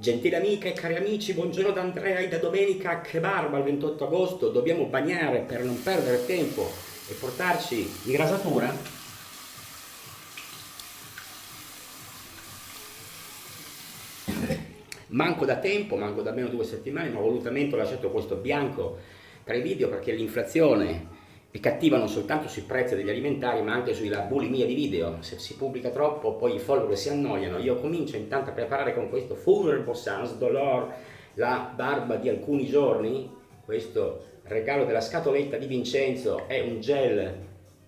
Gentili amiche e cari amici, buongiorno da Andrea e da Domenica. Che barba il 28 agosto, dobbiamo bagnare per non perdere tempo e portarci in rasatura. Manco da tempo, manco da meno 2 settimane, ma volutamente ho lasciato questo bianco tra i video perché l'inflazione è cattiva non soltanto sui prezzi degli alimentari ma anche sulla bulimia di video. Se si pubblica troppo poi i follower si annoiano. Io comincio intanto a preparare con questo Fullerbo Sans Dolor la barba di alcuni giorni. Questo regalo della scatoletta di Vincenzo è un gel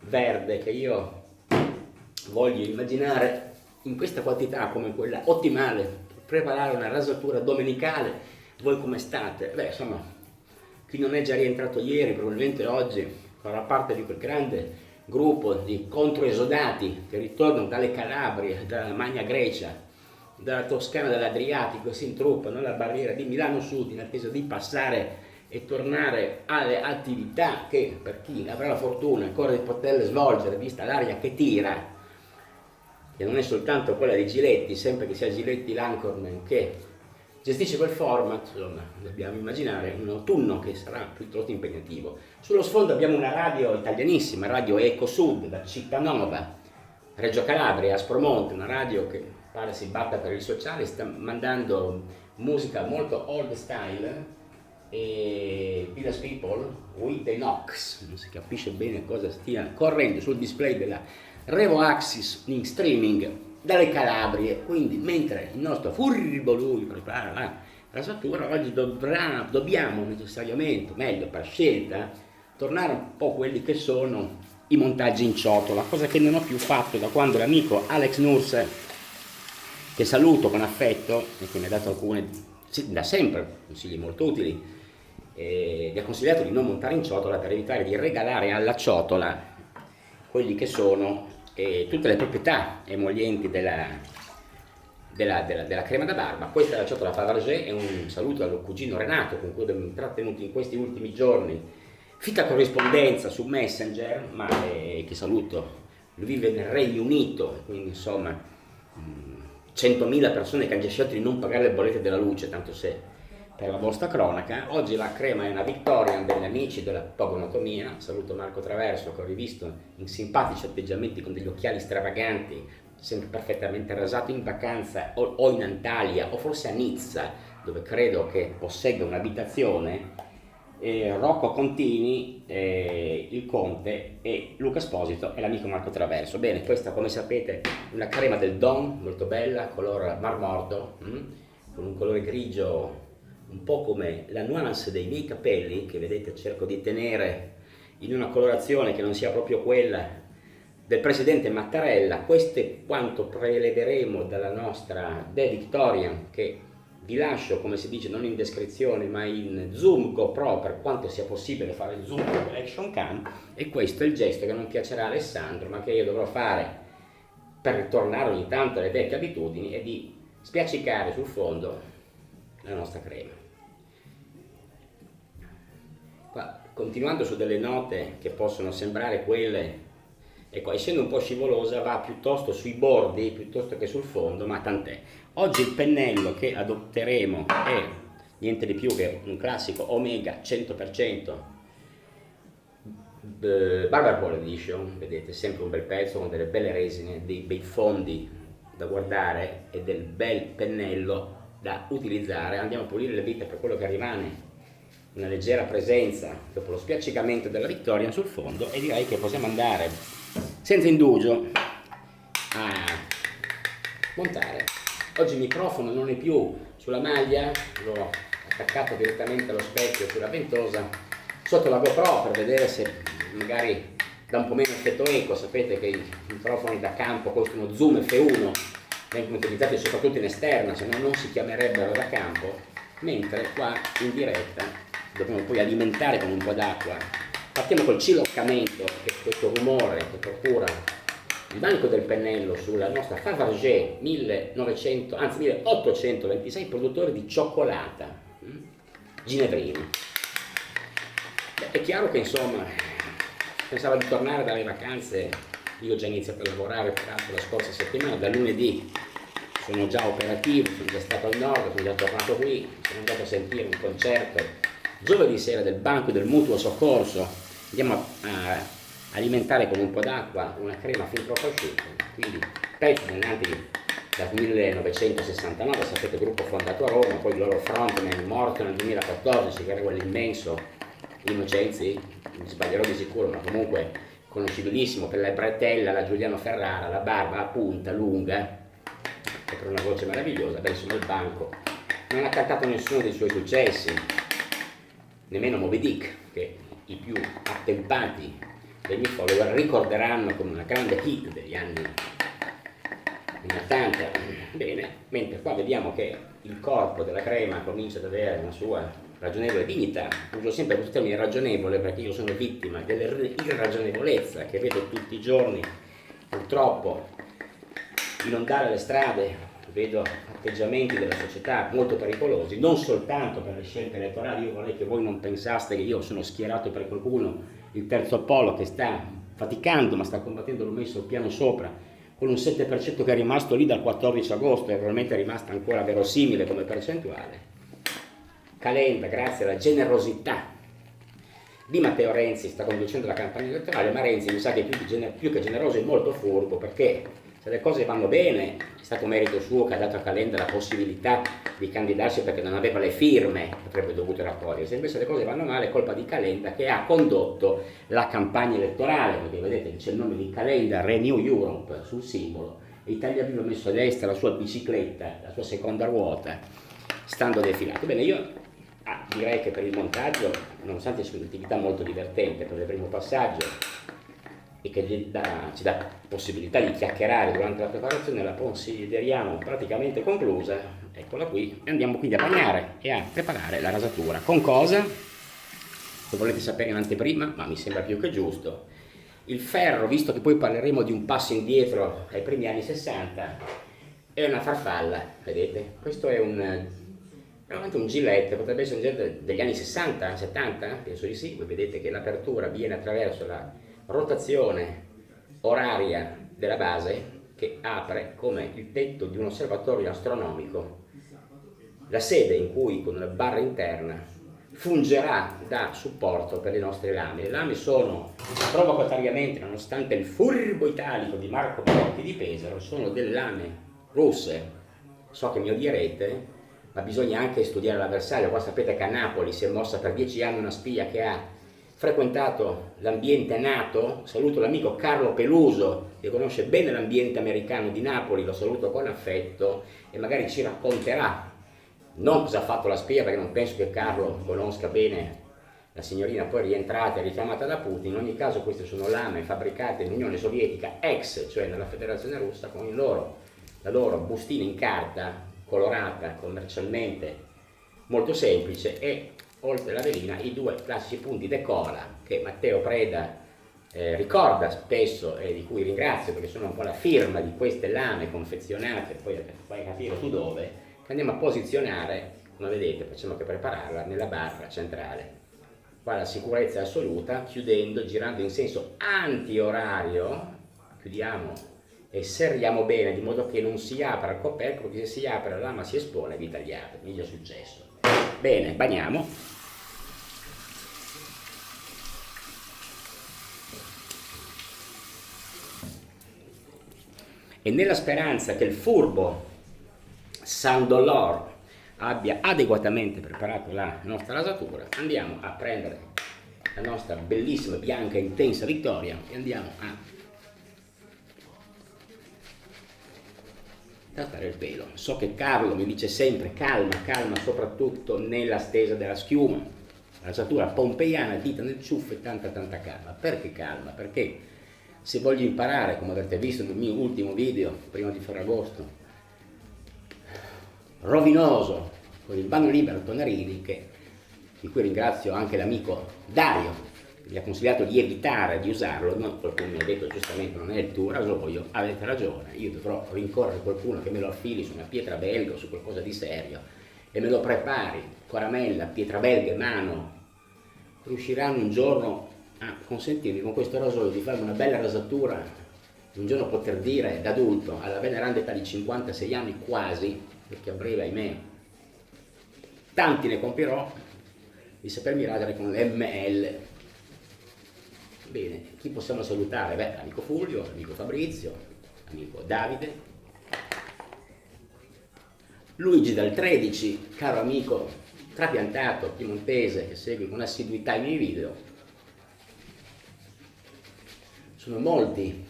verde che io voglio immaginare in questa quantità come quella ottimale per preparare una rasatura domenicale. Voi come state? Beh, insomma, chi non è già rientrato ieri probabilmente oggi farà parte di quel grande gruppo di controesodati che ritornano dalle Calabrie, dalla Magna Grecia, dalla Toscana, dall'Adriatico e si intruppano alla barriera di Milano Sud in attesa di passare e tornare alle attività che per chi avrà la fortuna ancora di poterle svolgere vista l'aria che tira, che non è soltanto quella di Giletti, sempre che sia Giletti l'Anchorman che gestisce quel format. Insomma, dobbiamo immaginare un autunno che sarà piuttosto impegnativo. Sullo sfondo abbiamo una radio italianissima, Radio Eco Sud da Cittanova, Reggio Calabria, Aspromonte, una radio che pare si batta per il sociale, sta mandando musica molto old style e Village People with the Knox, non si capisce bene cosa stia correndo sul display della Revo Axis in streaming dalle Calabrie. Quindi mentre il nostro furbo lui prepara la rasatura, oggi dobbiamo necessariamente, meglio per scelta, tornare un po' quelli che sono i montaggi in ciotola, cosa che non ho più fatto da quando l'amico Alex Nurse, che saluto con affetto e che mi ha dato alcune, da sempre, consigli molto utili, mi ha consigliato di non montare in ciotola per evitare di regalare alla ciotola quelli che sono tutte le proprietà emollienti della crema da barba. Questa è la ciotola Fabergé e un saluto al cugino Renato con cui abbiamo intrattenuto in questi ultimi giorni fitta corrispondenza su Messenger, ma che saluto, lui vive nel Regno Unito, quindi insomma 100.000 persone che hanno già scelto di non pagare le bollette della luce, tanto se per la vostra cronaca. Oggi la crema è una Victorian degli amici della Pogonatomia. Saluto Marco Traverso che ho rivisto in simpatici atteggiamenti con degli occhiali stravaganti, sempre perfettamente rasato in vacanza o in Antalya o forse a Nizza, dove credo che possegga un'abitazione. Rocco Contini, il Conte e Luca Esposito e l'amico Marco Traverso. Bene, questa come sapete è una crema del Don, molto bella, color marmorto, con un colore grigio un po' come la nuance dei miei capelli, che vedete cerco di tenere in una colorazione che non sia proprio quella del presidente Mattarella. Questo è quanto preleveremo dalla nostra The Victorian, che vi lascio, come si dice, non in descrizione ma in zoom GoPro per quanto sia possibile fare il zoom con l'action cam, e questo è il gesto che non piacerà a Alessandro ma che io dovrò fare per ritornare ogni tanto alle vecchie abitudini e di spiaccicare sul fondo la nostra crema. Qua, continuando su delle note che possono sembrare quelle, ecco, essendo un po' scivolosa va piuttosto sui bordi piuttosto che sul fondo, ma tant'è. Oggi il pennello che adotteremo è niente di più che un classico Omega 100% Barber Pole Edition. Vedete, sempre un bel pezzo con delle belle resine, dei bei fondi da guardare e del bel pennello da utilizzare. Andiamo a pulire le vite per quello che rimane, una leggera presenza dopo lo spiaccicamento della Victorian sul fondo, e direi che possiamo andare senza indugio a montare. Oggi il microfono non è più sulla maglia, l'ho attaccato direttamente allo specchio sulla ventosa sotto la GoPro per vedere se magari dà un po' meno effetto eco. Sapete che i microfoni da campo costano Zoom F1, vengono utilizzati soprattutto in esterna, se no non si chiamerebbero da campo, mentre qua in diretta dobbiamo poi alimentare con un po' d'acqua. Partiamo col ciloccamento, che è questo rumore che procura il banco del pennello sulla nostra Fabergé 1826, produttore di cioccolata ginevrino. Beh, è chiaro che insomma pensavo di tornare dalle vacanze, io ho già iniziato a lavorare peraltro la scorsa settimana, da lunedì sono già operativo, sono già stato al nord, sono già tornato qui, sono andato a sentire un concerto giovedì sera del Banco del Mutuo Soccorso. Andiamo a alimentare con un po' d'acqua una crema fin troppo asciutta, quindi pezzi nati dal 1969, sapete, gruppo fondato a Roma, poi il loro frontman morto nel 2014, che era quell'immenso Innocenzi, mi sbaglierò di sicuro, ma comunque conoscibilissimo per la bretella, la Giuliano Ferrara, la barba a punta, lunga, e per una voce meravigliosa. Beh, insomma, il Banco non ha cantato nessuno dei suoi successi, nemmeno Moby Dick, che i più attempati dei miei follower ricorderanno come una grande hit degli anni 80. Bene, mentre qua vediamo che il corpo della crema comincia ad avere una sua ragionevole dignità. Uso sempre questo termine ragionevole perché io sono vittima dell'irragionevolezza che vedo tutti i giorni, purtroppo, inondare le strade. Vedo atteggiamenti della società molto pericolosi, non soltanto per le scelte elettorali. Io vorrei che voi non pensaste che io sono schierato per qualcuno, il terzo Apollo, che sta faticando ma sta combattendo, l'ho messo il piano sopra, con un 7% che è rimasto lì dal 14 agosto e probabilmente è rimasta ancora verosimile come percentuale. Calenda, grazie alla generosità di Matteo Renzi, sta conducendo la campagna elettorale, ma Renzi mi sa che più che generoso è molto furbo, perché se le cose vanno bene è stato merito suo che ha dato a Calenda la possibilità di candidarsi perché non aveva le firme che avrebbe dovuto raccogliere. Se invece le cose vanno male è colpa di Calenda, che ha condotto la campagna elettorale, perché vedete c'è il nome di Calenda, Renew Europe sul simbolo, e Italia Viva ha messo a destra la sua bicicletta, la sua seconda ruota, stando defilato. Bene, io direi che per il montaggio, nonostante sia un'attività molto divertente per il primo passaggio e che ci dà possibilità di chiacchierare durante la preparazione, la consideriamo praticamente conclusa. Eccola qui, e andiamo quindi a bagnare e a preparare la rasatura. Con cosa? Lo volete sapere in anteprima, ma mi sembra più che giusto. Il ferro, visto che poi parleremo di un passo indietro ai primi anni 60, è una farfalla, vedete? Questo è veramente un gilet, potrebbe essere un gilet degli anni 60, 70, penso di sì. Voi vedete che l'apertura viene attraverso la rotazione oraria della base, che apre come il tetto di un osservatorio astronomico la sede in cui, con una barra interna, fungerà da supporto per le nostre lame. Le lame sono provocatoriamente, nonostante il furbo italico di Marco Brocchi di Pesaro, sono delle lame russe. So che mi odierete, ma bisogna anche studiare l'avversario. Qua sapete che a Napoli si è mossa per 10 anni una spia che ha frequentato l'ambiente NATO. Saluto l'amico Carlo Peluso, che conosce bene l'ambiente americano di Napoli, lo saluto con affetto e magari ci racconterà non cosa ha fatto la spia, perché non penso che Carlo conosca bene la signorina poi rientrata e richiamata da Putin. In ogni caso queste sono lame fabbricate nell'Unione Sovietica ex, cioè nella Federazione Russa, con la loro bustina in carta colorata commercialmente molto semplice, e oltre la velina i due classici punti decola che Matteo Preda ricorda spesso e di cui ringrazio, perché sono un po' la firma di queste lame confezionate, poi vai a capire tu dove, che andiamo a posizionare, come vedete facciamo che prepararla nella barra centrale. Qua la sicurezza è assoluta, chiudendo, girando in senso anti-orario, chiudiamo e serriamo bene di modo che non si apra il coperchio, perché se si apre la lama si espone e vi tagliate, mi è già successo. Bene, bagniamo. E nella speranza che il furbo Sandolor abbia adeguatamente preparato la nostra rasatura, andiamo a prendere la nostra bellissima, bianca, intensa Vittoria e andiamo a trattare il pelo. So che Carlo mi dice sempre calma, calma, soprattutto nella stesa della schiuma. La rasatura pompeiana, dita nel ciuffo e tanta calma. Perché calma? Perché se voglio imparare, come avrete visto nel mio ultimo video, prima di Ferragosto, rovinoso, con il Banno Libero Tonarini, di cui ringrazio anche l'amico Dario, che mi ha consigliato di evitare di usarlo. No, qualcuno mi ha detto giustamente non è il tuo rasoio, avete ragione, io dovrò rincorrere qualcuno che me lo affili su una pietra belga o su qualcosa di serio e me lo prepari, caramella, pietra belga e mano. Riusciranno un giorno a consentirmi con questo rasoio di farmi una bella rasatura un giorno poter dire da adulto, alla veneranda età di 56 anni quasi, perché a breve ahimè tanti ne compirò, di sapermi radere con l'ML. Bene, chi possiamo salutare? Beh, amico Fulvio, amico Fabrizio, amico Davide, Luigi dal 13, caro amico trapiantato piemontese che segue con assiduità i miei video. Sono molti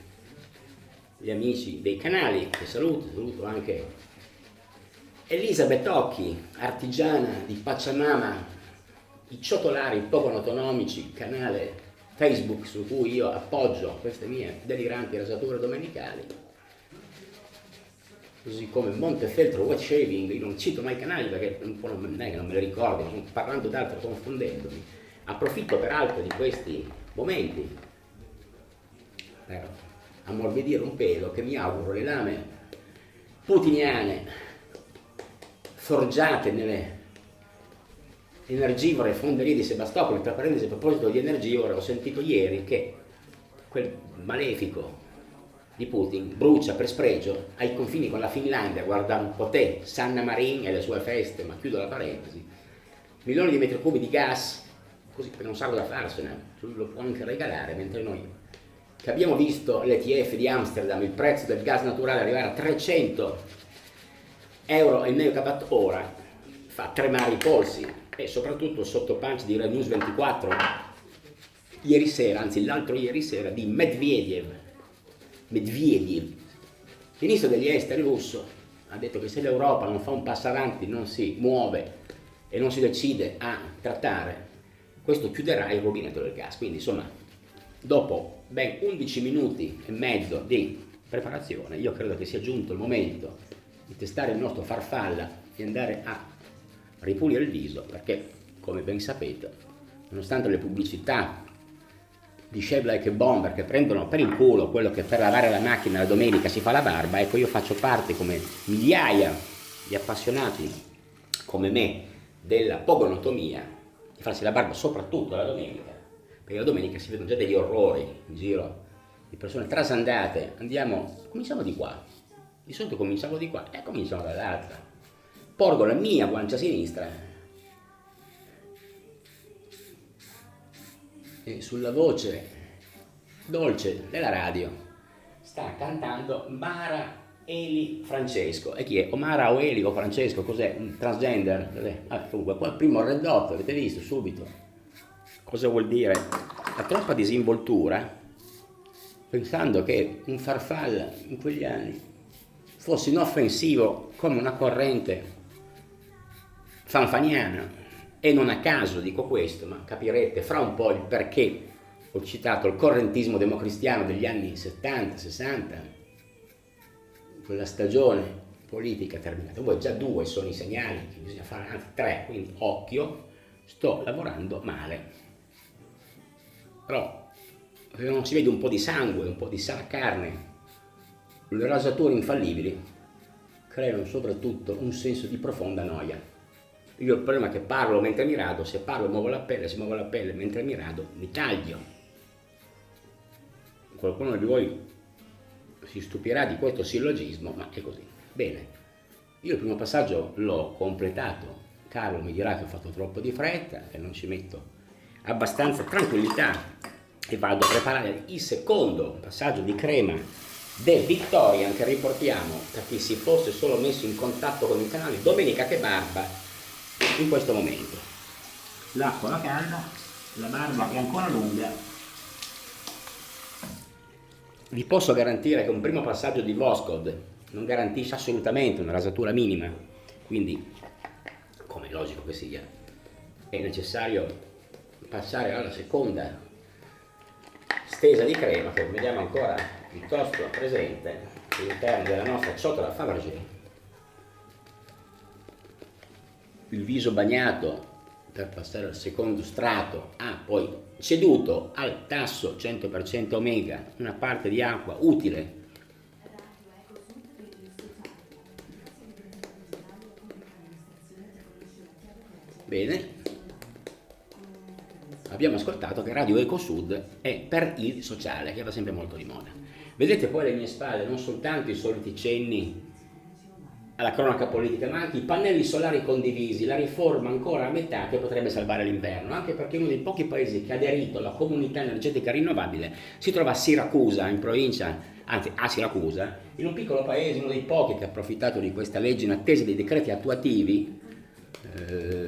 gli amici dei canali che saluto anche Elisabeth Occhi, artigiana di Pachamama, i ciotolari poco autonomici, canale Facebook su cui io appoggio queste mie deliranti rasature domenicali, così come Montefeltro Wet Shaving. Io non cito mai i canali perché un po' non è che non me li ricordo, sto parlando d'altro confondendomi. Approfitto peraltro di questi momenti per ammorbidire un pelo che mi auguro le lame putiniane forgiate nelle energivore fonderie di Sebastopoli. Tra parentesi, a proposito di energivore, ho sentito ieri che quel malefico di Putin brucia per spregio ai confini con la Finlandia, guarda un po' te, Sanna Marin e le sue feste, ma chiudo la parentesi, milioni di metri cubi di gas, così per non sa cosa farsene, lo può anche regalare, mentre noi che abbiamo visto l'ETF di Amsterdam, il prezzo del gas naturale arrivare a 300 euro il megawattora, fa tremare i polsi. E soprattutto sotto pancia di Red News 24 ieri sera, anzi l'altro ieri sera, di Medvedev, ministro degli esteri russo, ha detto che se l'Europa non fa un passo avanti, non si muove e non si decide a trattare, questo chiuderà il rubinetto del gas. Quindi insomma, dopo ben 11 minuti e mezzo di preparazione, io credo che sia giunto il momento di testare il nostro farfalla e andare a ripulire il viso, perché come ben sapete, nonostante le pubblicità di Shave Like a Bomber che prendono per il culo quello che per lavare la macchina la domenica si fa la barba, ecco, io faccio parte, come migliaia di appassionati come me della pogonotomia, di farsi la barba soprattutto la domenica, perché la domenica si vedono già degli orrori in giro di persone trasandate. Cominciamo di qua, di solito cominciamo di qua e cominciamo dall'altra. Porgo la mia guancia sinistra e sulla voce dolce della radio sta cantando Mara Eli Francesco. E chi è? O Mara o Eli o Francesco? Cos'è? Un transgender? Comunque, qua il primo Red Hot, avete visto subito cosa vuol dire? La troppa disinvoltura, pensando che un farfalla in quegli anni fosse inoffensivo come una corrente fanfaniana. E non a caso dico questo, ma capirete fra un po' il perché ho citato il correntismo democristiano degli anni 70-60, quella stagione politica terminata. Poi già 2 sono i segnali che bisogna fare, anzi 3, quindi occhio, sto lavorando male. Però se non si vede un po' di sangue, un po' di sana carne, le rasature infallibili creano soprattutto un senso di profonda noia. Io il problema è che parlo mentre mi rado, se parlo muovo la pelle, se muovo la pelle mentre mi rado mi taglio. Qualcuno di voi si stupirà di questo sillogismo, ma è così. Bene, io il primo passaggio l'ho completato. Carlo mi dirà che ho fatto troppo di fretta, che non ci metto abbastanza tranquillità e vado a preparare il secondo passaggio di crema De Victorian che riportiamo, per chi si fosse solo messo in contatto con il canale, Domenica che barba. In questo momento l'acqua la calda, la barba è ancora lunga. Vi posso garantire che un primo passaggio di Voskhod non garantisce assolutamente una rasatura minima, quindi come è logico che sia è necessario passare alla seconda stesa di crema che vediamo ancora piuttosto presente all'interno della nostra ciotola Fabergé. Il viso bagnato per passare al secondo strato ha poi ceduto al tasso 100% omega una parte di acqua utile bene. Abbiamo ascoltato che Radio Ecosud è per il sociale, che va sempre molto di moda. Vedete poi alle mie spalle non soltanto i soliti cenni alla cronaca politica, ma anche i pannelli solari condivisi, la riforma ancora a metà che potrebbe salvare l'inverno, anche perché uno dei pochi paesi che ha aderito alla comunità energetica rinnovabile si trova a Siracusa, in provincia, anzi a Siracusa, in un piccolo paese, uno dei pochi che ha approfittato di questa legge in attesa dei decreti attuativi.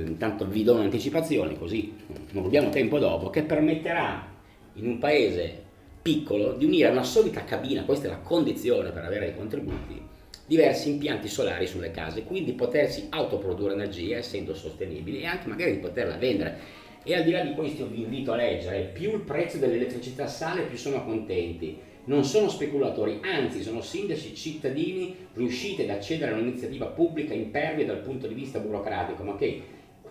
Intanto vi do un'anticipazione, così non abbiamo tempo dopo, che permetterà in un paese piccolo di unire a una solita cabina, questa è la condizione per avere i contributi, diversi impianti solari sulle case, quindi potersi autoprodurre energia essendo sostenibili e anche magari di poterla vendere. E al di là di questo vi invito a leggere: più il prezzo dell'elettricità sale, più sono contenti. Non sono speculatori, anzi sono sindaci cittadini riusciti ad accedere a un'iniziativa pubblica impervia dal punto di vista burocratico, ma che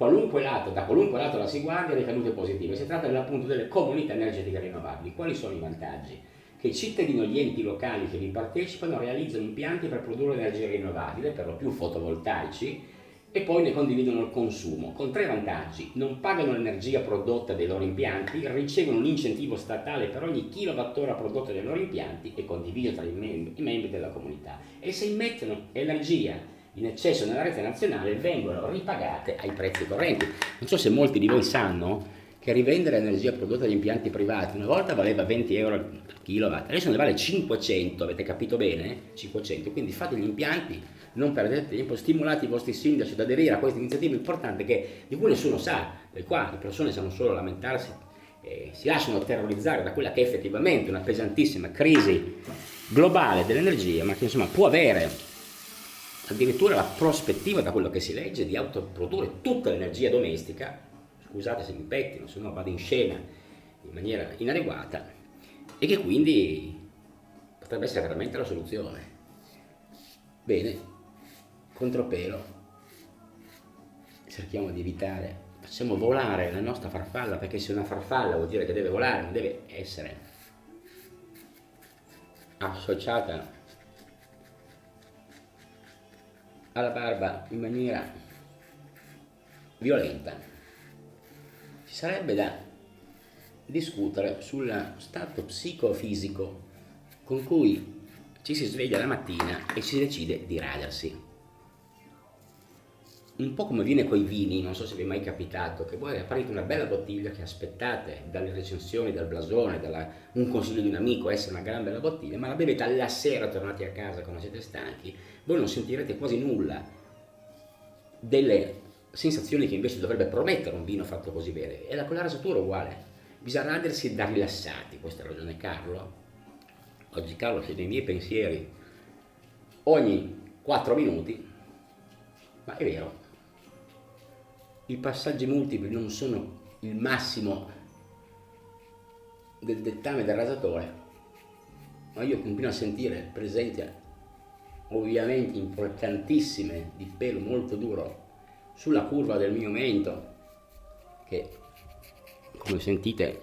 da qualunque lato la si guardi ha ricadute positive. Si tratta appunto delle comunità energetiche rinnovabili. Quali sono i vantaggi? Che i cittadini o gli enti locali che vi partecipano realizzano impianti per produrre energia rinnovabile, per lo più fotovoltaici, e poi ne condividono il consumo, con 3 vantaggi: non pagano l'energia prodotta dai loro impianti, ricevono un incentivo statale per ogni kilowattora prodotta dai loro impianti e condiviso tra i membri della comunità, e se immettono energia in eccesso nella rete nazionale vengono ripagate ai prezzi correnti. Non so se molti di voi sanno che rivendere energia prodotta dagli impianti privati una volta valeva 20 euro al kilowatt, adesso ne vale 500, avete capito bene? 500, quindi fate gli impianti, non perdete tempo, stimolate i vostri sindaci ad aderire a questa iniziativa importante di cui nessuno sa, del quale le persone sanno solo lamentarsi e si lasciano terrorizzare da quella che è effettivamente una pesantissima crisi globale dell'energia, ma che insomma può avere addirittura la prospettiva, da quello che si legge, di autoprodurre tutta l'energia domestica. Scusate se mi pettino, se no vado in scena in maniera inadeguata, e che quindi potrebbe essere veramente la soluzione. Bene, contropelo, cerchiamo di evitare, facciamo volare la nostra farfalla, perché se una farfalla vuol dire che deve volare, non deve essere associata alla barba in maniera violenta. Ci sarebbe da discutere sullo stato psicofisico con cui ci si sveglia la mattina e si decide di radersi. Un po' come viene coi vini, non so se vi è mai capitato, che voi aprite una bella bottiglia che aspettate dalle recensioni, dal blasone, un consiglio di un amico essere una gran bella bottiglia, ma la bevete alla sera tornati a casa quando siete stanchi, voi non sentirete quasi nulla delle sensazioni che invece dovrebbe promettere un vino fatto così bene. E con la rasatura uguale, bisogna radersi da rilassati. Questa è la ragione Carlo. Oggi Carlo siete i miei pensieri ogni 4 minuti, ma è vero, i passaggi multipli non sono il massimo del dettame del rasatore, ma io continuo a sentire presenze ovviamente importantissime di pelo molto duro sulla curva del mio mento, che come sentite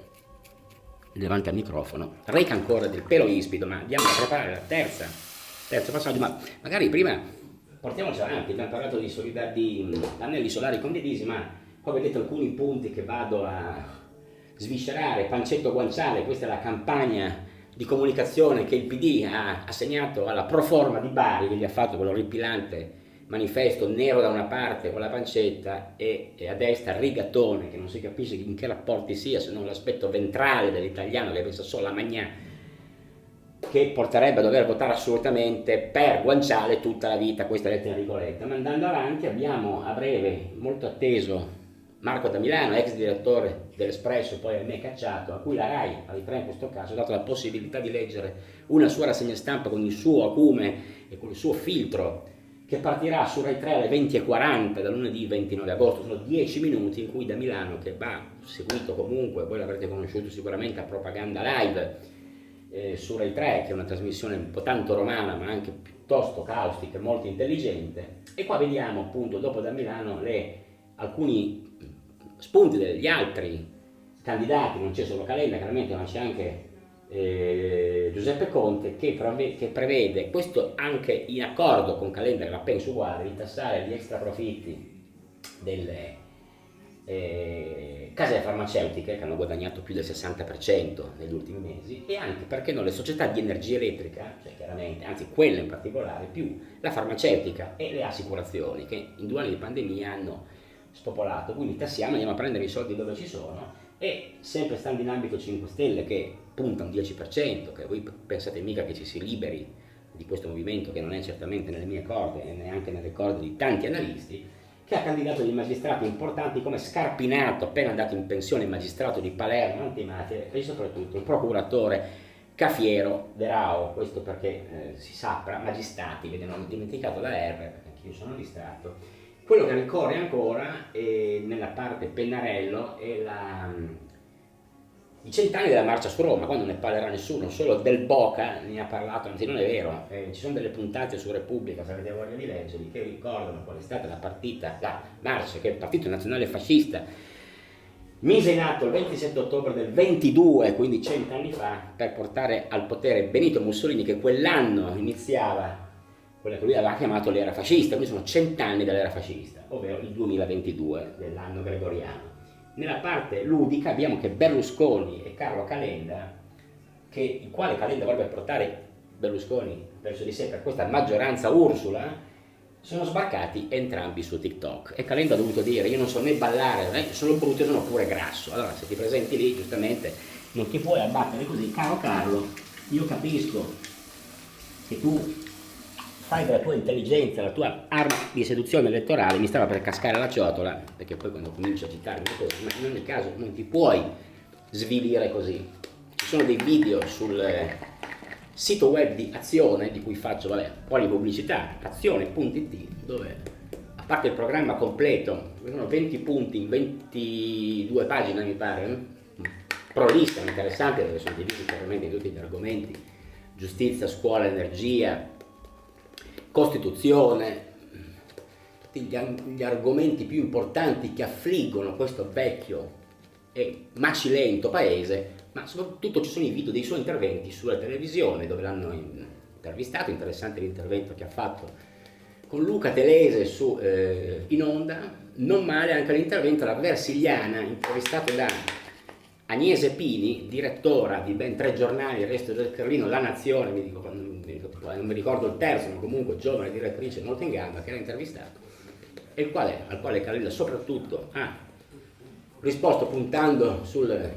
davanti al microfono reca ancora del pelo ispido. Ma andiamo a preparare la terzo passaggio, ma magari prima portiamoci avanti. Abbiamo parlato di pannelli solari condivisi, ma qua vedete alcuni punti che vado a sviscerare, pancetto guanciale. Questa è la campagna di comunicazione che il PD ha assegnato alla Proforma di Bari, che gli ha fatto quell'orripilante manifesto nero da una parte con la pancetta e a destra rigatone, che non si capisce in che rapporti sia se non l'aspetto ventrale dell'italiano che pensa solo a Magnà, che porterebbe a dover votare assolutamente per guanciale tutta la vita. Questa è Enrico Letta. Ma andando avanti abbiamo a breve, molto atteso, Marco da Milano, ex direttore dell'Espresso, poi a me cacciato, a cui la RAI, Rai 3 in questo caso, ha dato la possibilità di leggere una sua rassegna stampa con il suo acume e con il suo filtro, che partirà su Rai 3 alle 20:40 da lunedì 29 agosto. Sono 10 minuti in cui da Milano, che va seguito comunque, voi l'avrete conosciuto sicuramente a Propaganda Live su Rai 3, che è una trasmissione un po' tanto romana ma anche piuttosto caustica e molto intelligente, e qua vediamo appunto dopo da Milano alcuni spunti degli altri candidati. Non c'è solo Calenda chiaramente, ma c'è anche Giuseppe Conte, che prevede, questo anche in accordo con Calenda, che la penso uguale, di tassare gli extra profitti case farmaceutiche che hanno guadagnato più del 60% negli ultimi mesi, e anche, perché no, le società di energia elettrica, cioè chiaramente, anzi quelle in particolare, più la farmaceutica e le assicurazioni, che in 2 anni di pandemia hanno spopolato. Quindi tassiamo, andiamo a prendere i soldi dove ci sono, e sempre stando in ambito 5 Stelle che punta un 10%, che voi pensate mica che ci si liberi di questo movimento, che non è certamente nelle mie corde e neanche nelle corde di tanti analisti, che ha candidato dei magistrati importanti come Scarpinato, appena andato in pensione, magistrato di Palermo antimafia, e soprattutto il procuratore Cafiero De Rao. Questo perché si sappia, magistrati, vedi, non ho dimenticato la R perché anch'io sono distratto. Quello che ricorre ancora nella parte Pennarello è i 100 anni della marcia su Roma, quando ne parlerà nessuno, solo Del Boca ne ha parlato, anzi non è vero, ci sono delle puntate su Repubblica, se avete voglia di leggerli, che ricordano qual è stata la marcia che il Partito Nazionale Fascista mise in atto il 27 ottobre del 22, quindi 100 anni fa, per portare al potere Benito Mussolini, che quell'anno iniziava quella che lui aveva chiamato l'era fascista. Quindi sono 100 anni dell'era fascista, ovvero il 2022 dell'anno gregoriano. Nella parte ludica abbiamo che Berlusconi e Carlo Calenda, il quale Calenda vorrebbe portare Berlusconi verso di sé per questa maggioranza Ursula, sono sbarcati entrambi su TikTok, e Calenda ha dovuto dire: io non so né ballare, sono brutto e sono pure grasso. Allora se ti presenti lì, giustamente non ti puoi abbattere così. Caro Carlo, io capisco che tu fai della tua intelligenza la tua arma di seduzione elettorale. Mi stava per cascare la ciotola, perché poi quando comincio a citarmi le cose, ma in ogni caso non ti puoi svilire così. Ci sono dei video sul sito web di Azione, di cui faccio poi pubblicità, azione.it, dove, a parte il programma completo, sono 20 punti in 22 pagine mi pare, prolissa, interessante, dove sono divisi chiaramente tutti gli argomenti: giustizia, scuola, energia, Costituzione, tutti gli argomenti più importanti che affliggono questo vecchio e macilento paese. Ma soprattutto ci sono i video dei suoi interventi sulla televisione, dove l'hanno intervistato. Interessante l'intervento che ha fatto con Luca Telese in onda. Non male anche l'intervento alla Versigliana, intervistato da Agnese Pini, direttora di ben 3 giornali, Il Resto del Carlino, La Nazione, non mi ricordo il terzo, ma comunque giovane direttrice molto in gamba, che era intervistato, e al quale Calenda soprattutto ha risposto puntando sul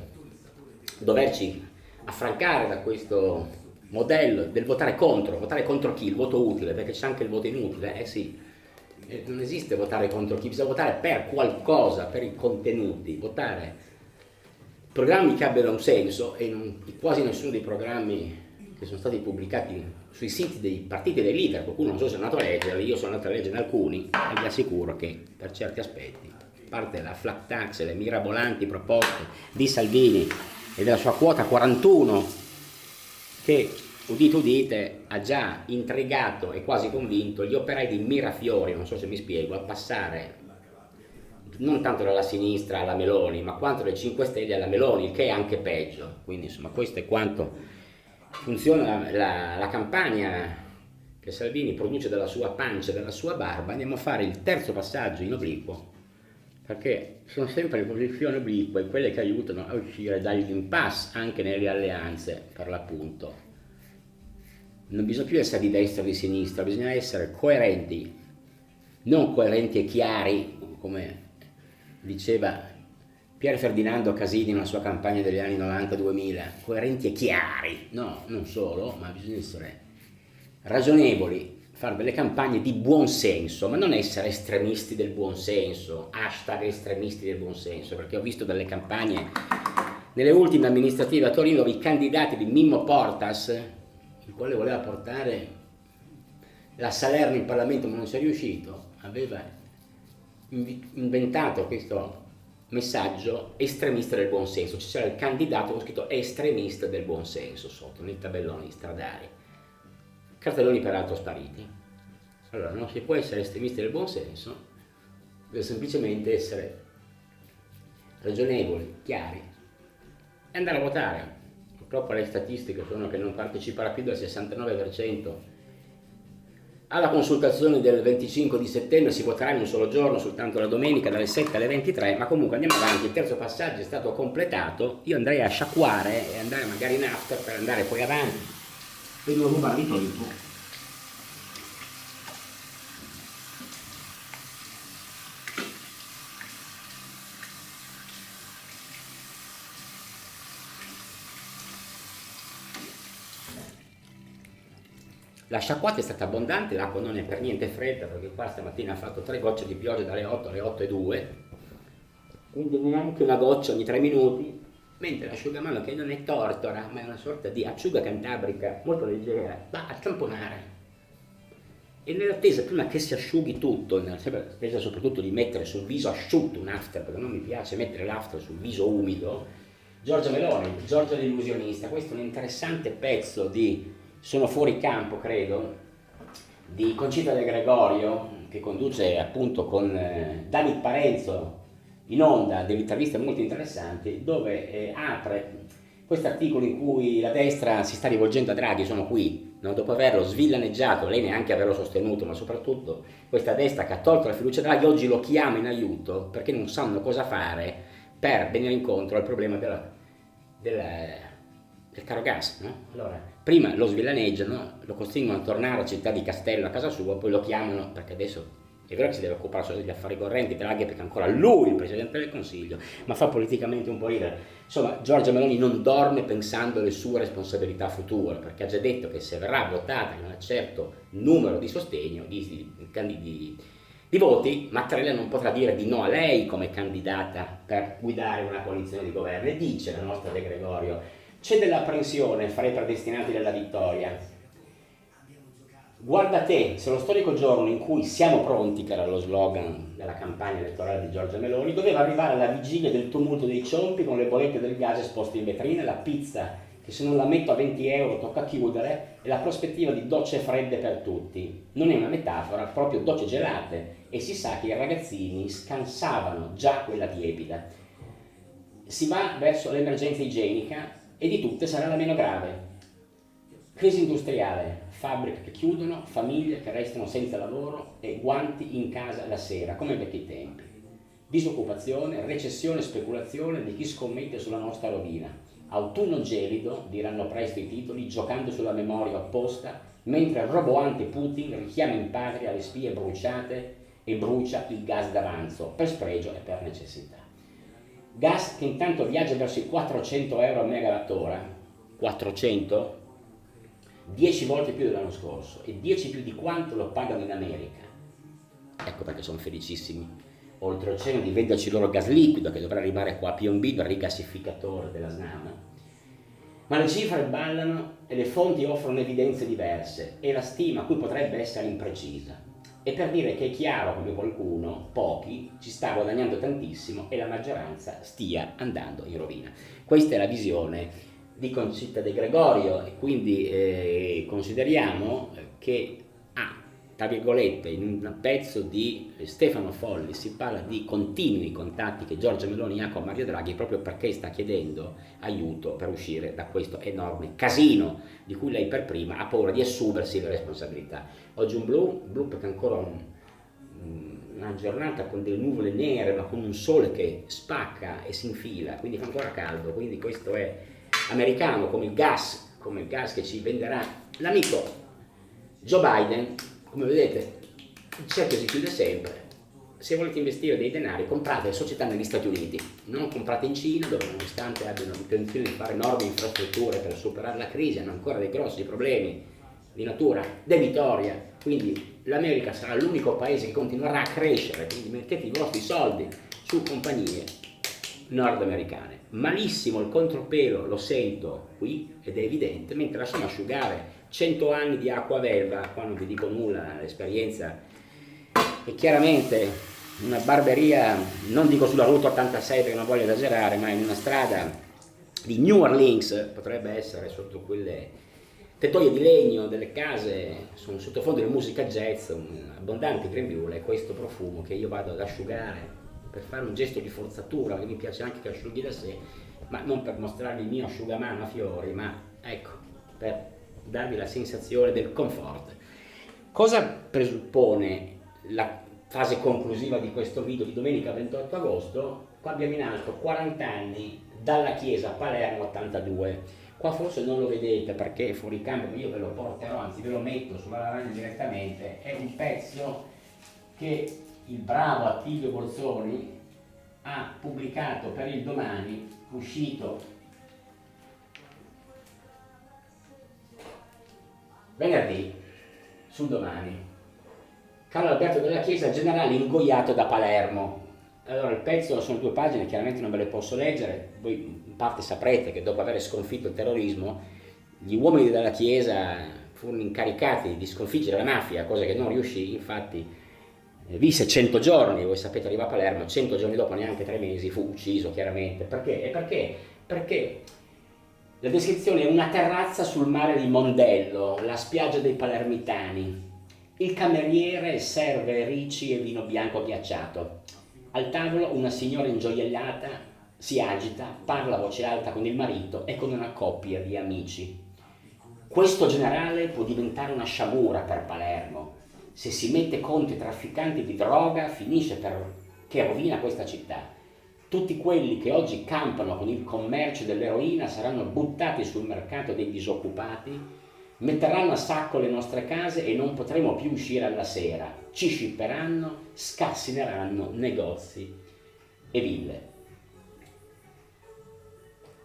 doverci affrancare da questo modello del votare contro chi? Il voto utile, perché c'è anche il voto inutile, sì. Non esiste votare contro chi, bisogna votare per qualcosa, per i contenuti, votare programmi che abbiano un senso, e quasi nessuno dei programmi che sono stati pubblicati sui siti dei partiti e dei leader, qualcuno non so se è andato a leggerli, io sono andato a leggere alcuni, e vi assicuro che per certi aspetti, a parte la flat tax, le mirabolanti proposte di Salvini e della sua quota 41, che udite udite ha già intrigato e quasi convinto gli operai di Mirafiori, non so se mi spiego, a passare non tanto dalla sinistra alla Meloni, ma quanto dai 5 Stelle alla Meloni, il che è anche peggio. Quindi insomma questo è quanto funziona la campagna che Salvini produce dalla sua pancia e dalla sua barba. Andiamo a fare il terzo passaggio in obliquo, perché sono sempre le posizioni oblique quelle che aiutano a uscire dall'impasse anche nelle alleanze, per l'appunto. Non bisogna più essere di destra o di sinistra, bisogna essere coerenti, non coerenti e chiari, come diceva Pier Ferdinando Casini nella sua campagna degli anni 90-2000, coerenti e chiari. No, non solo, ma bisogna essere ragionevoli, fare delle campagne di buon senso, ma non essere estremisti del buon senso, hashtag estremisti del buon senso, perché ho visto delle campagne nelle ultime amministrative a Torino dove i candidati di Mimmo Portas, il quale voleva portare la Salerno in Parlamento ma non ci è riuscito, aveva inventato questo messaggio estremista del buon senso. C'era il candidato con scritto estremista del buon senso sotto, nei tabelloni stradali, cartelloni peraltro spariti. Allora non si può essere estremisti del buon senso, bisogna semplicemente essere ragionevoli, chiari e andare a votare. Purtroppo le statistiche sono che non parteciperà più del 69% Alla consultazione del 25 di settembre si voterà in un solo giorno, soltanto la domenica dalle 7 alle 23, ma comunque andiamo avanti, il terzo passaggio è stato completato, io andrei a sciacquare e andare magari in after per andare poi avanti. Per non rubarmi tempo. La sciacquata è stata abbondante, l'acqua non è per niente fredda perché qua stamattina ha fatto 3 gocce di pioggia dalle 8 alle 8:02, quindi neanche una goccia ogni 3 minuti, mentre l'asciugamano, che non è tortora ma è una sorta di acciuga cantabrica molto leggera, va a tamponare. E nell'attesa prima che si asciughi tutto, nell'attesa soprattutto di mettere sul viso asciutto un after, perché non mi piace mettere l'after sul viso umido, Giorgia Meloni, Giorgia l'illusionista, questo è un interessante pezzo di Sono fuori campo, credo, di Concita De Gregorio, che conduce appunto con Dani Parenzo in onda delle interviste molto interessanti, dove apre questo articolo in cui la destra si sta rivolgendo a Draghi, sono qui, no? Dopo averlo svillaneggiato, lei neanche averlo sostenuto, ma soprattutto questa destra che ha tolto la fiducia a Draghi, oggi lo chiama in aiuto perché non sanno cosa fare per venire incontro al problema del caro gas, no? Allora, prima lo svillaneggiano, lo costringono a tornare a Città di Castello, a casa sua, poi lo chiamano, perché adesso è vero che si deve occupare solo degli affari correnti, Draghi, perché ancora lui il Presidente del Consiglio, ma fa politicamente un po' ridere. Insomma, Giorgia Meloni non dorme pensando alle sue responsabilità future, perché ha già detto che se verrà votata in un certo numero di sostegno, di voti, Mattarella non potrà dire di no a lei come candidata per guidare una coalizione di governo. E dice la nostra De Gregorio: c'è dell'apprensione fra i predestinati della vittoria. Guarda te, se lo storico giorno in cui siamo pronti, che era lo slogan della campagna elettorale di Giorgia Meloni, doveva arrivare alla vigilia del tumulto dei ciompi con le bollette del gas esposte in vetrina, la pizza che se non la metto a 20 euro tocca chiudere e la prospettiva di docce fredde per tutti. Non è una metafora, proprio docce gelate, e si sa che i ragazzini scansavano già quella tiepida. Si va verso l'emergenza igienica e di tutte sarà la meno grave. Crisi industriale, fabbriche che chiudono, famiglie che restano senza lavoro e guanti in casa la sera, come ai vecchi tempi. Disoccupazione, recessione e speculazione di chi scommette sulla nostra rovina. Autunno gelido, diranno presto i titoli, giocando sulla memoria opposta, mentre il roboante Putin richiama in patria le spie bruciate e brucia il gas d'avanzo, per spregio e per necessità. Gas che intanto viaggia verso i 400 euro a megawattora, 400? 10 volte più dell'anno scorso e 10 più di quanto lo pagano in America. Ecco perché sono felicissimi oltreoceano di venderci loro gas liquido che dovrà arrivare qua a Piombino, il rigassificatore della SNAM. Ma le cifre ballano e le fonti offrono evidenze diverse e la stima a cui potrebbe essere imprecisa. E per dire che è chiaro come qualcuno, pochi, ci sta guadagnando tantissimo e la maggioranza stia andando in rovina. Questa è la visione di Concita De Gregorio e quindi consideriamo che tra virgolette, in un pezzo di Stefano Folli si parla di continui contatti che Giorgia Meloni ha con Mario Draghi proprio perché sta chiedendo aiuto per uscire da questo enorme casino di cui lei per prima ha paura di assumersi le responsabilità. Oggi un blu perché ancora una giornata con delle nuvole nere ma con un sole che spacca e si infila, quindi fa ancora caldo, quindi questo è americano come il gas che ci venderà l'amico Joe Biden. Come vedete, il cerchio si chiude sempre. Se volete investire dei denari, comprate società negli Stati Uniti, non comprate in Cina, dove nonostante abbiano intenzione di fare enormi infrastrutture per superare la crisi, hanno ancora dei grossi problemi di natura debitoria. Quindi l'America sarà l'unico paese che continuerà a crescere, quindi mettete i vostri soldi su compagnie nordamericane. Malissimo il contropelo, lo sento qui ed è evidente, mentre lasciamo asciugare 100 anni di acquavelva, qua non vi dico nulla, l'esperienza è chiaramente una barberia, non dico sulla Route 86 perché non voglio esagerare, ma in una strada di New Orleans, potrebbe essere sotto quelle tettoie di legno delle case, sono sottofondo di musica jazz, un abbondante grembiule e questo profumo che io vado ad asciugare per fare un gesto di forzatura, che mi piace anche che asciughi da sé, ma non per mostrarvi il mio asciugamano a fiori, ma ecco, per darvi la sensazione del comfort. Cosa presuppone la fase conclusiva di questo video di domenica 28 agosto? Qua abbiamo in alto 40 anni dalla chiesa a Palermo 82. Qua forse non lo vedete perché è fuori campo, ma io ve lo porterò, anzi ve lo metto sulla lavagna direttamente. È un pezzo che il bravo Attilio Bolzoni ha pubblicato per il Domani, uscito venerdì sul Domani. Carlo Alberto della Chiesa, generale ingoiato da Palermo. Allora il pezzo sono 2 pagine, chiaramente non ve le posso leggere, voi in parte saprete che dopo aver sconfitto il terrorismo gli uomini della Chiesa furono incaricati di sconfiggere la mafia, cosa che non riuscì, infatti visse 100 giorni, voi sapete arriva a Palermo, 100 giorni dopo, neanche 3 mesi, fu ucciso chiaramente. Perché? Perché la descrizione è una terrazza sul mare di Mondello, la spiaggia dei palermitani. Il cameriere serve ricci e vino bianco ghiacciato. Al tavolo una signora ingioiellata si agita, parla a voce alta con il marito e con una coppia di amici. Questo generale può diventare una sciagura per Palermo. Se si mette contro i trafficanti di droga finisce che rovina questa città. Tutti quelli che oggi campano con il commercio dell'eroina saranno buttati sul mercato dei disoccupati, metteranno a sacco le nostre case e non potremo più uscire alla sera, ci scipperanno, scassineranno negozi e ville.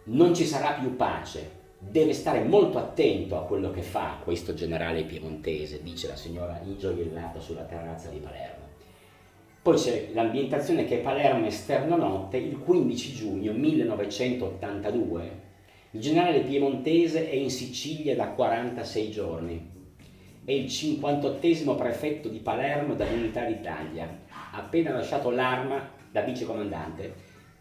Non ci sarà più pace, deve stare molto attento a quello che fa questo generale piemontese, dice la signora ingioiellata sulla terrazza di Palermo. Poi c'è l'ambientazione che Palermo esterno notte, il 15 giugno 1982, il generale piemontese è in Sicilia da 46 giorni, è il 58esimo prefetto di Palermo dall'Unità d'Italia, ha appena lasciato l'arma da vicecomandante,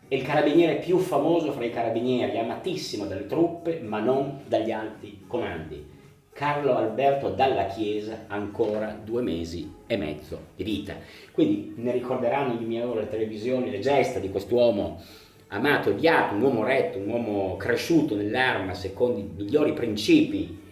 è il carabiniere più famoso fra i carabinieri, amatissimo dalle truppe ma non dagli alti comandi. Carlo Alberto Dalla Chiesa, ancora 2 mesi e mezzo di vita. Quindi ne ricorderanno di mia ora le televisioni le gesta di quest'uomo amato e odiato, un uomo retto, un uomo cresciuto nell'arma secondo i migliori principi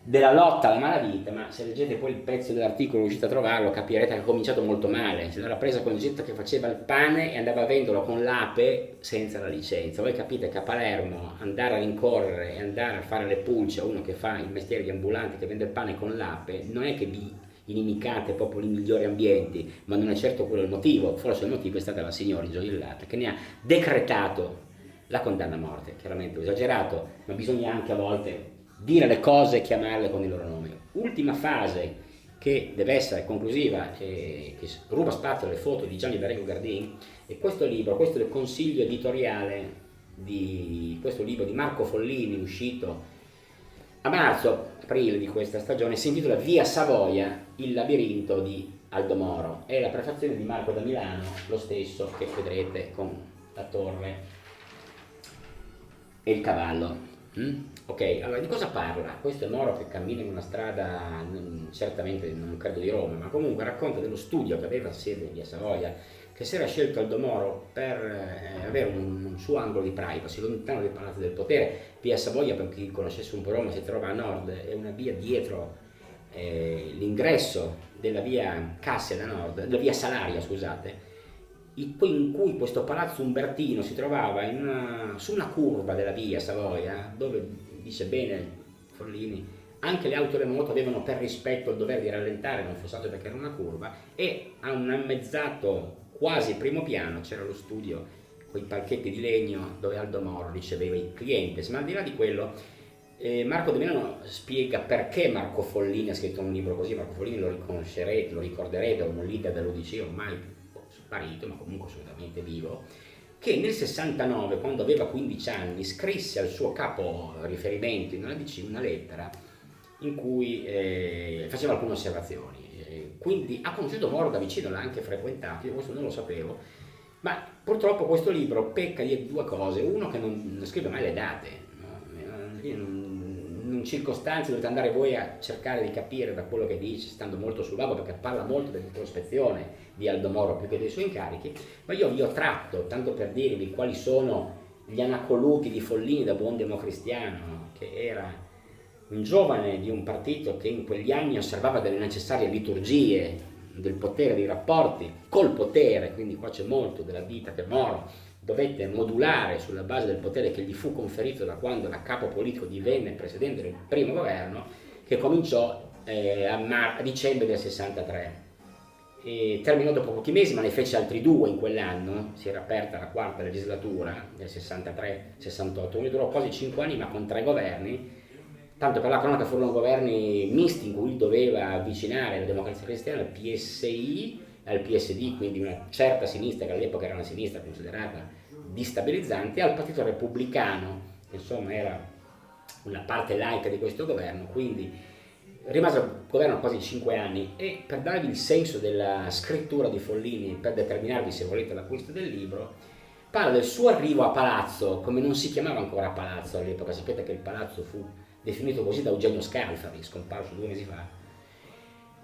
della lotta alla malavita, ma se leggete poi il pezzo dell'articolo, riuscite a trovarlo, capirete che ha cominciato molto male. Se l'era presa con gente che faceva il pane e andava a venderlo con l'ape senza la licenza. Voi capite che a Palermo andare a rincorrere e andare a fare le pulce a uno che fa il mestiere di ambulante, che vende il pane con l'ape, non è che vi inimicate proprio i migliori ambienti, ma non è certo quello il motivo. Forse il motivo è stata la signora ingioiellata che ne ha decretato la condanna a morte. Chiaramente ho esagerato, ma bisogna anche a volte dire le cose e chiamarle con il loro nome. Ultima fase che deve essere conclusiva e che ruba spazio alle foto di Gianni Barreto Gardin è questo libro, questo è il consiglio editoriale di questo libro di Marco Follini, uscito a marzo-aprile di questa stagione, si intitola Via Savoia, il labirinto di Aldo Moro. È la prefazione di Marco da Milano, lo stesso che vedrete con la torre e il cavallo. Ok, allora di cosa parla? Questo è Moro che cammina in una strada, certamente non credo di Roma, ma comunque racconta dello studio che aveva sede via Savoia, che si era scelto Aldo Moro per avere un suo angolo di privacy, lontano dai palazzi del potere. Via Savoia, per chi conoscesse un po' Roma, si trova a nord, è una via dietro l'ingresso della via Cassia da nord, della via Salaria, scusate, in cui questo palazzo umbertino si trovava su una curva della via Savoia, dove, dice bene Follini, anche le auto e le moto avevano per rispetto il dovere di rallentare, non fosse altro perché era una curva, e a un ammezzato quasi primo piano c'era lo studio con i palchetti di legno dove Aldo Moro riceveva i clienti. Ma al di là di quello, Marco De Milano spiega perché Marco Follini ha scritto un libro così. Marco Follini lo riconoscerete, lo ricorderete, un leader dell'Odissea ormai sparito, ma comunque assolutamente vivo, che nel 69, quando aveva 15 anni, scrisse al suo capo riferimento in una DC una lettera in cui faceva alcune osservazioni. Quindi ha conosciuto Moro da vicino, l'ha anche frequentato, io questo non lo sapevo, ma purtroppo questo libro pecca di 2 cose. Uno, che non scrive mai le date, no? In circostanze dovete andare voi a cercare di capire da quello che dice, stando molto sul vago, perché parla molto dell'introspezione di Aldo Moro più che dei suoi incarichi, ma io vi ho tratto, tanto per dirvi quali sono gli anacoluti di Follini da buon democristiano, che era un giovane di un partito che in quegli anni osservava delle necessarie liturgie del potere, dei rapporti col potere, quindi qua c'è molto della vita che Moro dovette modulare sulla base del potere che gli fu conferito da quando da capo politico divenne presidente del primo governo, che cominciò a dicembre del 63. E terminò dopo pochi mesi, ma ne fece altri 2 in quell'anno. Si era aperta la 4ª legislatura del 63-68, quindi durò quasi 5 anni, ma con 3 governi. Tanto per la cronaca furono governi misti in cui doveva avvicinare la Democrazia Cristiana al PSI, al PSD, quindi una certa sinistra, che all'epoca era una sinistra considerata destabilizzante, al Partito Repubblicano, che insomma era una parte laica di questo governo. Quindi rimase al governo quasi 5 anni, e per darvi il senso della scrittura di Follini, per determinarvi se volete l'acquisto del libro, parla del suo arrivo a Palazzo, come non si chiamava ancora Palazzo all'epoca. Sapete che il palazzo fu definito così da Eugenio Scalfari, scomparso 2 mesi fa.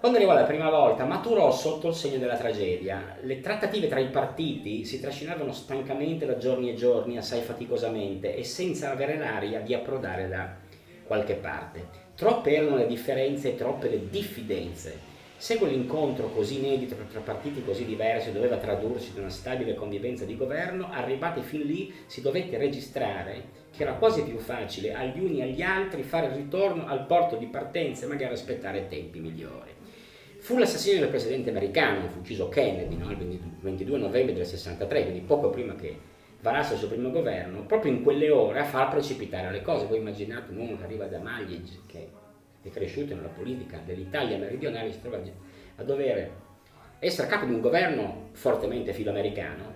Quando arrivò la prima volta, maturò sotto il segno della tragedia. Le trattative tra i partiti si trascinavano stancamente da giorni e giorni, assai faticosamente, e senza avere l'aria di approdare da qualche parte. Troppe erano le differenze e troppe le diffidenze. Se quell'incontro così inedito tra partiti così diversi doveva tradursi in una stabile convivenza di governo, arrivati fin lì si dovette registrare che era quasi più facile agli uni e agli altri fare il ritorno al porto di partenza e magari aspettare tempi migliori. Fu l'assassinio del presidente americano, fu ucciso Kennedy, no? Il 22 novembre del 63, quindi poco prima che varasse il suo primo governo, proprio in quelle ore a far precipitare le cose. Voi immaginate un uomo che arriva da Maglie, che è cresciuto nella politica dell'Italia meridionale, si trova a dover essere capo di un governo fortemente filoamericano,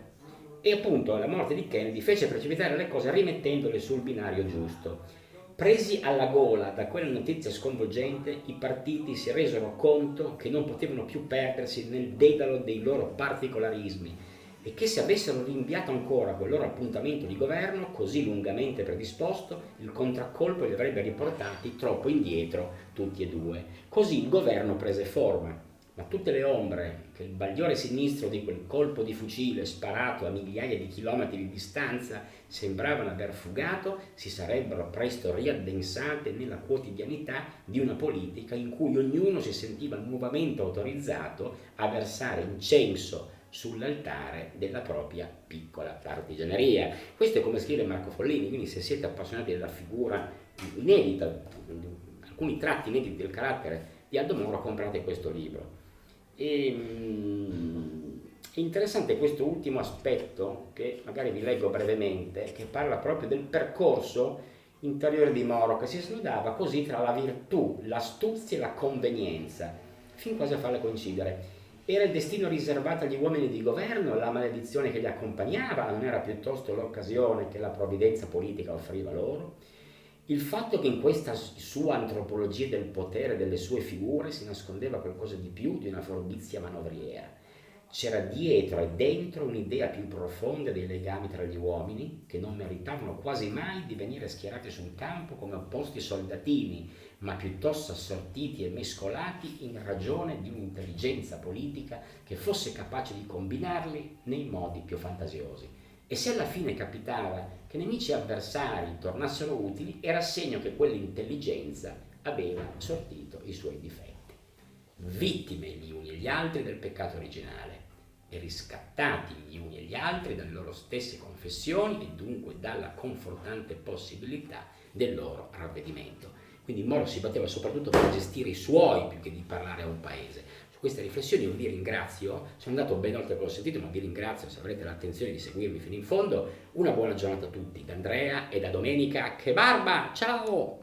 e appunto la morte di Kennedy fece precipitare le cose rimettendole sul binario giusto. Presi alla gola da quella notizia sconvolgente, i partiti si resero conto che non potevano più perdersi nel dedalo dei loro particolarismi, e che se avessero rinviato ancora quel loro appuntamento di governo così lungamente predisposto, il contraccolpo li avrebbe riportati troppo indietro tutti e 2. Così il governo prese forma, ma tutte le ombre che il bagliore sinistro di quel colpo di fucile sparato a migliaia di chilometri di distanza sembravano aver fugato si sarebbero presto riaddensate nella quotidianità di una politica in cui ognuno si sentiva nuovamente autorizzato a versare incenso sull'altare della propria piccola partigianeria. Questo è come scrive Marco Follini, quindi se siete appassionati della figura inedita, alcuni tratti inediti del carattere di Aldo Moro, comprate questo libro. È interessante questo ultimo aspetto, che magari vi leggo brevemente, che parla proprio del percorso interiore di Moro, che si snodava così tra la virtù, l'astuzia e la convenienza, fin quasi a farle coincidere. Era il destino riservato agli uomini di governo, la maledizione che li accompagnava, non era piuttosto l'occasione che la provvidenza politica offriva loro? Il fatto che in questa sua antropologia del potere, delle sue figure, si nascondeva qualcosa di più di una furbizia manovriera. C'era dietro e dentro un'idea più profonda dei legami tra gli uomini, che non meritavano quasi mai di venire schierati sul campo come opposti soldatini, ma piuttosto assortiti e mescolati in ragione di un'intelligenza politica che fosse capace di combinarli nei modi più fantasiosi. E se alla fine capitava che nemici e avversari tornassero utili, era segno che quell'intelligenza aveva sortito i suoi difetti. Vittime gli uni e gli altri del peccato originale, e riscattati gli uni e gli altri dalle loro stesse confessioni e dunque dalla confortante possibilità del loro ravvedimento. Quindi Moro si batteva soprattutto per gestire i suoi più che di parlare a un paese. Su queste riflessioni io vi ringrazio, sono andato ben oltre quello sentito, ma vi ringrazio se avrete l'attenzione di seguirmi fino in fondo. Una buona giornata a tutti, da Andrea e da Domenica. Che barba! Ciao!